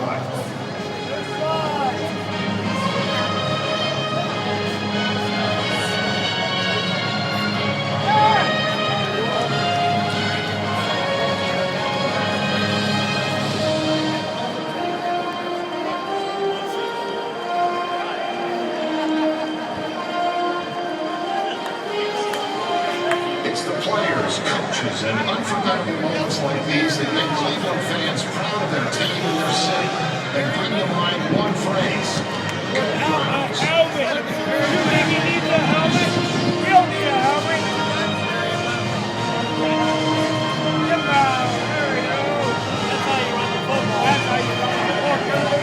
line. It's the players, coaches, and unforgettable moments like these that make Cleveland fans proud of their team and their city and bring to mind one phrase: Go Browns. Helmet! You think he needs a helmet? You don't need a helmet! Come on, there we go! That's how you run the football. That's how you run the football.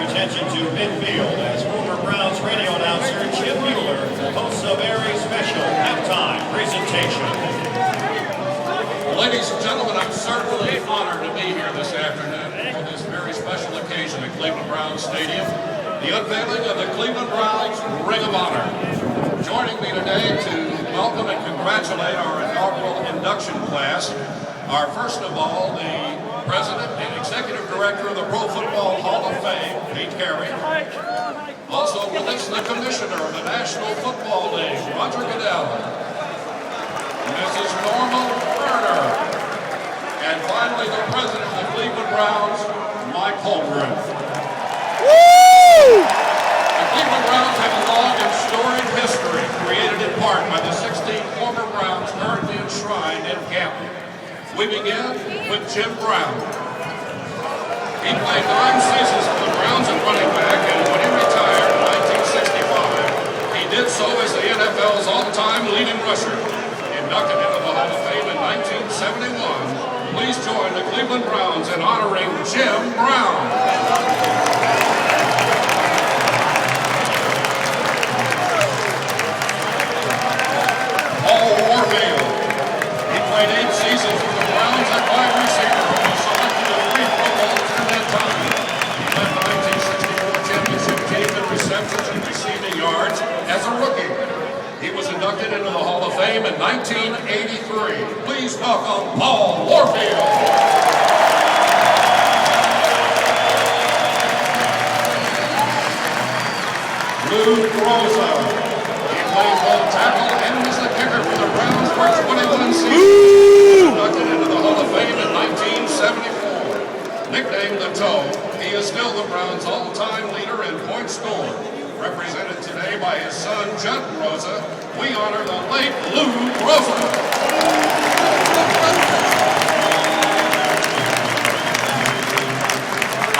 Attention to midfield as former Browns radio announcer Jim Mueller hosts a very special halftime presentation. Ladies and gentlemen, I'm certainly honored to be here this afternoon for this very special occasion at Cleveland Browns Stadium, the unveiling of the Cleveland Browns Ring of Honor. Joining me today to welcome and congratulate our inaugural induction class are, first of all, the President and Executive Director of the Pro Football Hall of Fame, Pete Carey. Also with us, the Commissioner of the National Football League, Roger Goodell. Mrs. Norma Werner. And finally, the President of the Cleveland Browns, Mike Holmgren. Woo! The Cleveland Browns have a long and storied history, created in part by the 16 former Browns currently enshrined in Canton. We begin with Jim Brown. He played 9 seasons for the Browns at running back, and when he retired in 1965, he did so as the NFL's all-time leading rusher. Inducted into the Hall of Fame in 1971, please join the Cleveland Browns in honoring Jim Brown. Paul Warfield. He played 8 seasons for the Browns at wide receiver and was selected to 3 Pro Bowls in that time. He led the 1964 championship team in receptions and receiving yards as a rookie. He was inducted into the Hall of Fame in 1983. Please welcome Paul Warfield. Lou Groza. He played both tackle and was the kicker for the Browns for 21 seasons. Inducted into the Hall of Fame in 1974. Nicknamed the Toe, he is still the Browns' all-time leader in points scored. Represented today by his son, Judd Groza, we honor the late Lou Groza.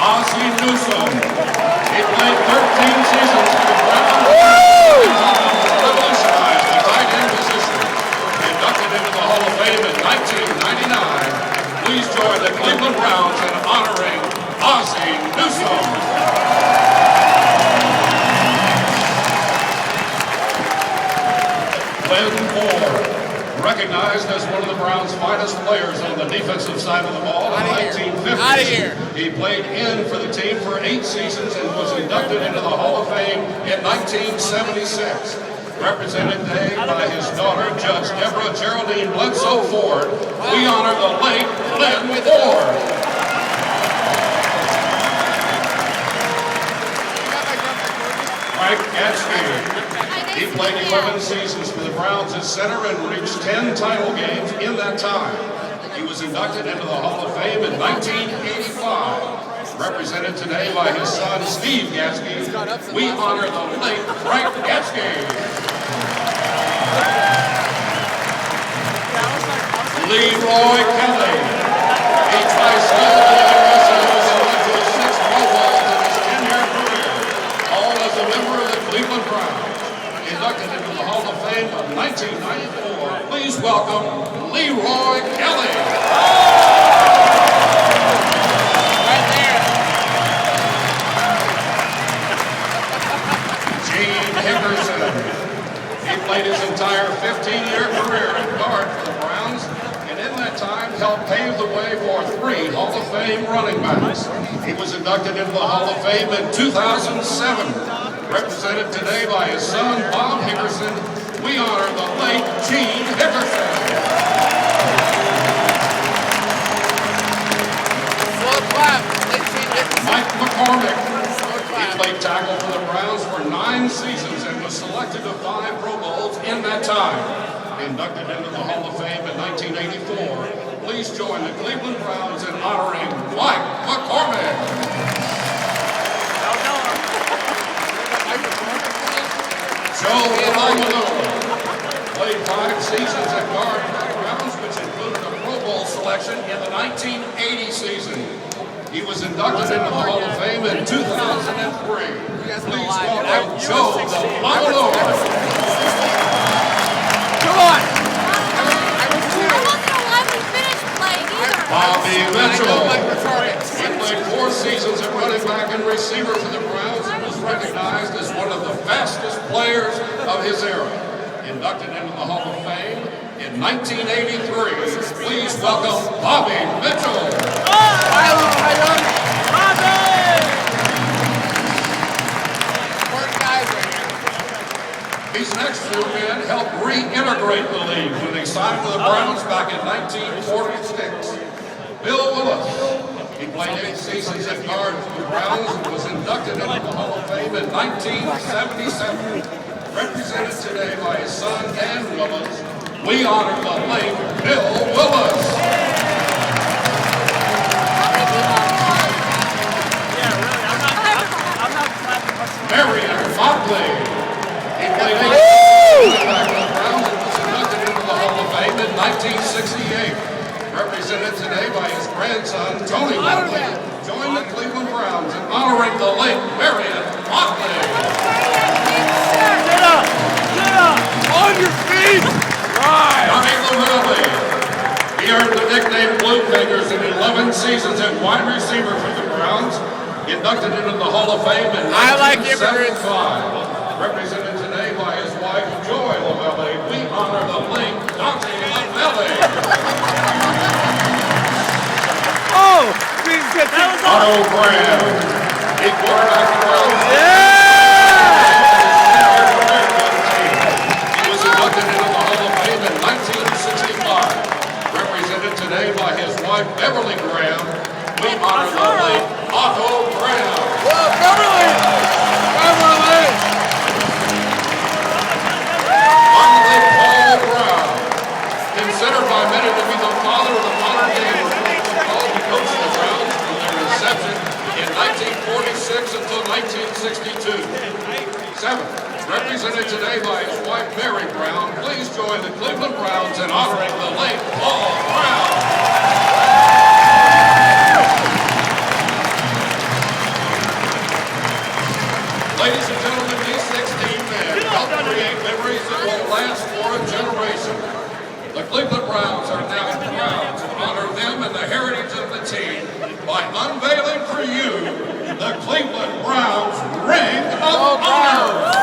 Ozzie Newsome. He played 13 seasons for the Browns. Revolutionized the tight end position. Inducted into the Hall of Fame in 1999. Please join the Cleveland Browns in honoring Ozzie Newsome. Glenn Moore, recognized as one of the Browns' finest players on the defensive side of the ball in the 1950s. He played in for the team for 8 seasons and was inducted into the Hall of Fame in 1976. Represented today by his daughter, Judge Deborah Geraldine Bledsoe Ford, we honor the late Glenn Moore. Frank Gatsby. He played 11 seasons for the Browns as center and reached 10 title games in that time. He was inducted into the Hall of Fame in 1985. Represented today by his son, Steve Gatsby, we honor the late Frank Gatsby. Leroy Kelly. He twice-led the USA to 6 Pro Bowls in his 10-year career, all as a member of the Cleveland Browns. Inducted into the Hall of Fame of 1994. Please welcome Leroy Kelly. Right there. Gene Hickerson. He played his entire 15-year career at guard for the Browns, and in that time helped pave the way for 3 Hall of Fame running backs. He was inducted into the Hall of Fame in 2007. Represented today by his son, Bob Hickerson, we honor the late Gene Hickerson. Mike McCormick. He played tackle for the Browns for 9 seasons and was selected to 5 Pro Bowls in that time. Inducted into the Hall of Fame in 1984. Please join the Cleveland Browns in honoring Mike McCormick. Joe Lombardo played 5 seasons at guard for the Browns, which included a Pro Bowl selection in the 1980 season. He was inducted into the Hall of Fame in 2003. Please welcome Joe Lombardo. Come on! Bobby Mitchell. He played 4 seasons at running back and receiver for the Browns and was recognized as one of the fastest players of his era. Inducted into the Hall of Fame in 1983. Please welcome Bobby Mitchell. These next 2 men helped reintegrate the league when they signed for the Browns back in 1946. Bill Willis. He played 8 seasons at guard for the Browns and was inducted into the Hall of Fame in 1977. Represented today by his son, Dan Willis, we honor the late Bill Willis. Marion Motley. He played 8 seasons back for the Browns and was inducted into the Hall of Fame in 1968. Represented today by his grandson, Tony Motley, joined the Cleveland Browns in honoring the late Marion Motley. Get up! Get up! On your feet! Right! Johnny Lavelli. He earned the nickname Blue Fingers in 11 seasons at wide receiver for the Browns. Inducted into the Hall of Fame in 1975. Represented today by his wife, Joy Lavelli, we honor the late Dante Lavelli. Oh! That was Otto Graham. He quarterbacked the Browns. He was inducted into the Hall of Fame in 1965. Represented today by his wife, Beverly Graham, we honor the late Otto Graham. Beverly! Finally, Paul Brown. Considered by many to be the father of the modern game of football, he coached the Browns from their inception in 1946 until 1962. 7. Represented today by his wife, Mary Brown, please join the Cleveland Browns in honoring the late Paul Brown. Ladies and gentlemen, these 16 men helped create memories that will last for a generation. The Cleveland Browns are now proud to honor them and the heritage of the team by unveiling for you the Cleveland Browns Ring of Honor.